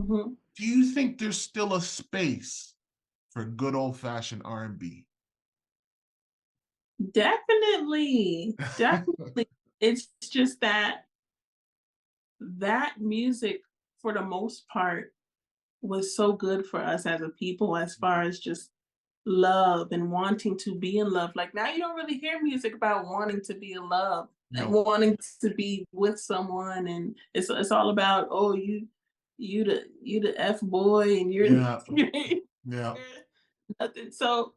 hmm Do you think there's still a space for good old-fashioned R&B? Definitely, definitely. It's just that that music, for the most part, was so good for us as a people as far as just love and wanting to be in love. Like now you don't really hear music about wanting to be in love and No. wanting to be with someone, and it's all about, oh, you the F boy and you're Yeah, you're yeah, nothing. So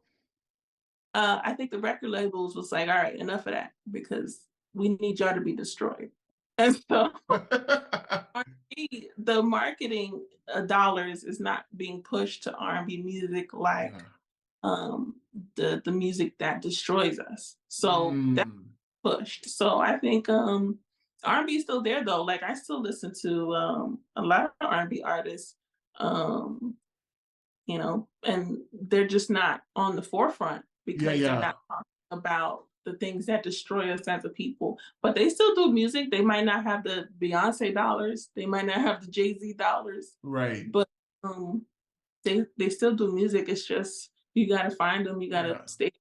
I think the record labels was like, all right, enough of that because we need y'all to be destroyed. And so R&B, the marketing dollars is not being pushed to R&B music like yeah. um, the music that destroys us. So that's Mm, pushed. So I think R&B is still there though. Like I still listen to a lot of R&B artists, um, and they're just not on the forefront yeah, because they're yeah, not talking about the things that destroy us as a people. But they still do music. They might not have the Beyonce dollars, they might not have the Jay-Z dollars, right, but um they still do music. It's just you gotta find them, you gotta yeah, stay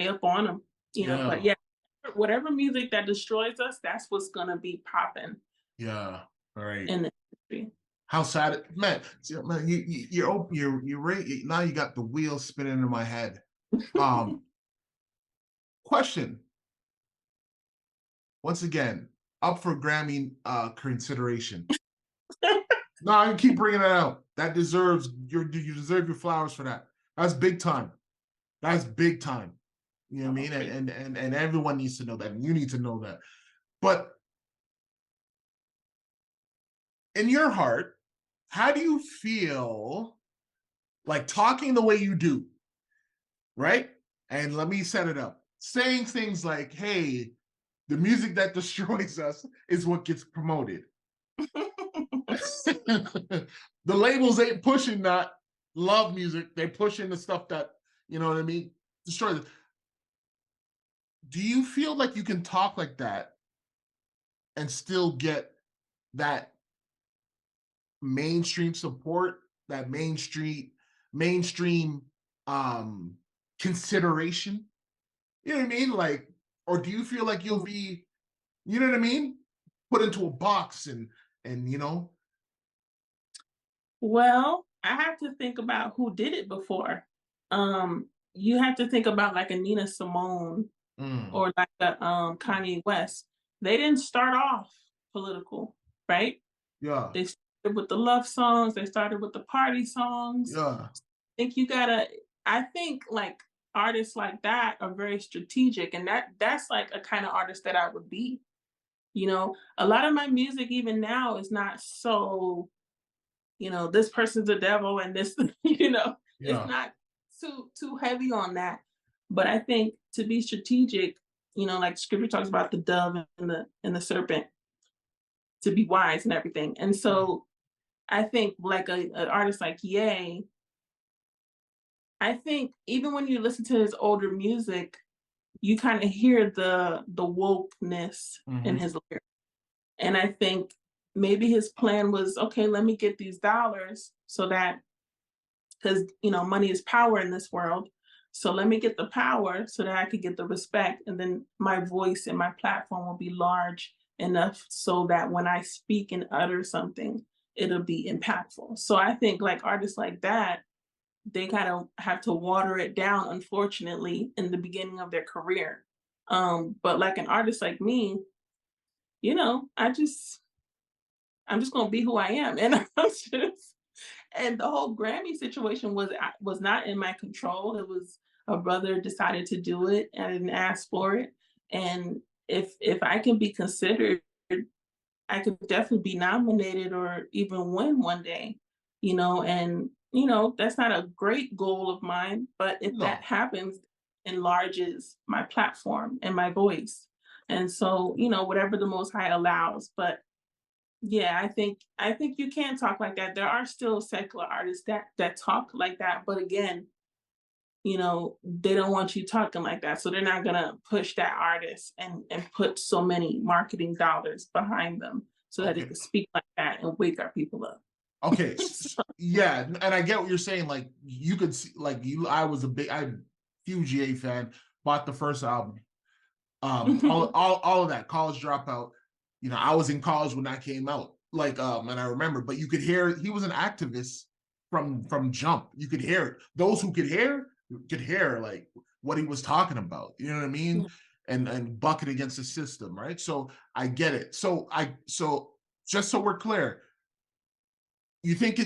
up on them, but yeah, yeah, whatever music that destroys us, that's what's gonna be popping yeah, right. in the industry. How sad, man. See, man, you're right. Now you got the wheels spinning in my head. Um, Question once again, up for Grammy consideration. No, I keep bringing it out. That deserves you deserve your flowers for that. That's big time. That's big time. You know what I Oh, mean? great. And everyone needs to know that. And you need to know that. But in your heart, how do you feel like talking the way you do, right? And let me set it up. Saying things like, hey, the music that destroys us is what gets promoted. The labels ain't pushing that love music. They're pushing the stuff that, you know what I mean, destroys it. Do you feel like you can talk like that and still get that mainstream support, that mainstream um consideration? You know what I mean? Like, or do you feel like you'll be, you know what I mean, put into a box and Well, I have to think about who did it before. You have to think about like a Nina Simone mm, or like a Kanye West. They didn't start off political, right? yeah, They started with the love songs, they started with the party songs. yeah, Think you gotta I think like artists like that are very strategic, and that's like a kind of artist that I would be. A lot of my music even now is not so, this person's the devil and this, it's yeah, not too heavy on that. But I think to be strategic, like scripture talks about the dove and the serpent, to be wise and everything. And so I think like an artist like Ye, I think even when you listen to his older music, you kind of hear the wokeness in mm-hmm, his lyrics. And I think maybe his plan was, okay, let me get these dollars so that because money is power in this world. So let me get the power so that I could get the respect, and then my voice and my platform will be large enough so that when I speak and utter something, it'll be impactful. So I think like artists like that, they kind of have to water it down, unfortunately, in the beginning of their career. But like an artist like me, I'm just gonna be who I am, and and the whole Grammy situation was not in my control. It was a brother decided to do it, and I didn't ask for it. And if I can be considered, I could definitely be nominated or even win one day. And that's not a great goal of mine, but if that no, happens, enlarges my platform and my voice. And so, whatever the most high allows. But yeah, I think you can talk like that. There are still secular artists that talk like that, but again, they don't want you talking like that. So they're not gonna push that artist and put so many marketing dollars behind them so that they okay. can speak like that and wake our people up. Okay, yeah, and I get what you're saying. Like you could see, like I was I huge EA fan. Bought the first album. All of that. College Dropout. You know, I was in college when that came out. Like, and I remember, but you could hear he was an activist from jump. You could hear it. Those who could hear like what he was talking about. You know what I mean? And bucket against the system, right? So I get it. So just so we're clear, you think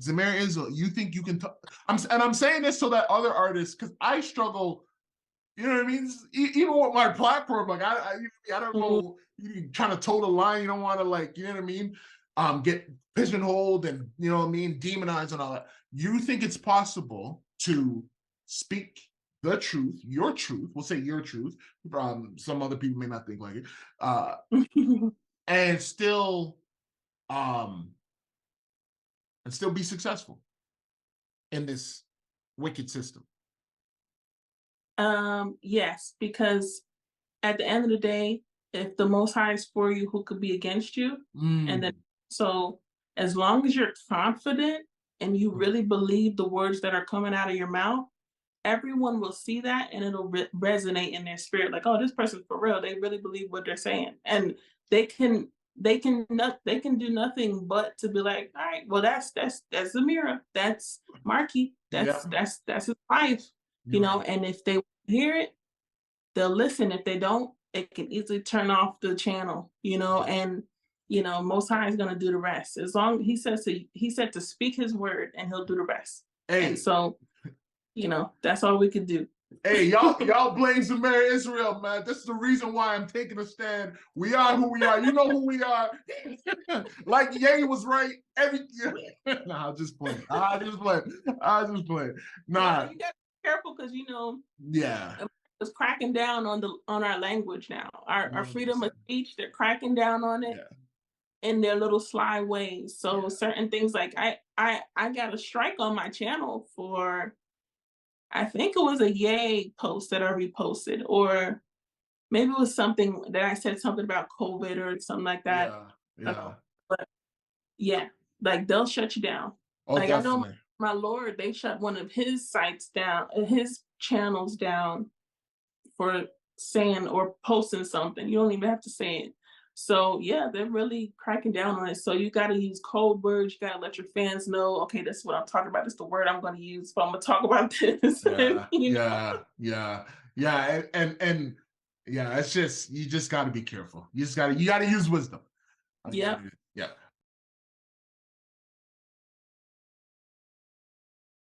Zemira Israel, you think you can I'm saying this so that other artists, because I struggle, you know what I mean? Even with my platform, like I don't know, you trying to toe the line, you don't want to, like, you know what I mean? Get pigeonholed and, you know what I mean, demonized and all that. You think it's possible to speak the truth, your truth, we'll say your truth, some other people may not think like it, and still um be successful in this wicked system. Yes, because at the end of the day, if the Most High is for you, who could be against you? And then, Mm. so as long as you're confident and you really believe the words that are coming out of your mouth, everyone will see that and it'll resonate in their spirit. Like, oh, this person's for real. They really believe what they're saying, and they can they can do nothing but to be like, all right, well, that's Zemira, that's Marky, Yeah, that's his wife, you're right. And if they hear it, they'll listen. If they don't, it can easily turn off the channel, and Most High is gonna do the rest. As long he said to speak his word and he'll do the rest. And Hey, so, that's all we could do. hey, y'all blame Zemira Israel, man. This is the reason why I'm taking a stand. We are who we are. You know who we are. Like Ye was right. Nah, I'll just play. I just play. I just play. Yeah, Nah. you got to be careful because Yeah. it's cracking down on our language now. Our freedom of 100%. speech, they're cracking down on it Yeah. in their little sly ways. So Yeah. certain things, like I got a strike on my channel for, I think it was a Yay post that I reposted, or maybe it was something that I said something about COVID or something like that. Yeah. I don't know. Yeah. But yeah, like they'll shut you down. Oh, Like I know definitely. my Lord, they shut one of his sites down, his channels down for saying or posting something. You don't even have to say it. So yeah, they're really cracking down on it. So you got to use code words. You got to let your fans know, okay, this is what I'm talking about. This is the word I'm going to use. If I'm going to talk about this. Yeah. you know? Yeah. Yeah. Yeah. And yeah, it's just, you just got to be careful. You got to use wisdom. I Yeah. gotta, yeah.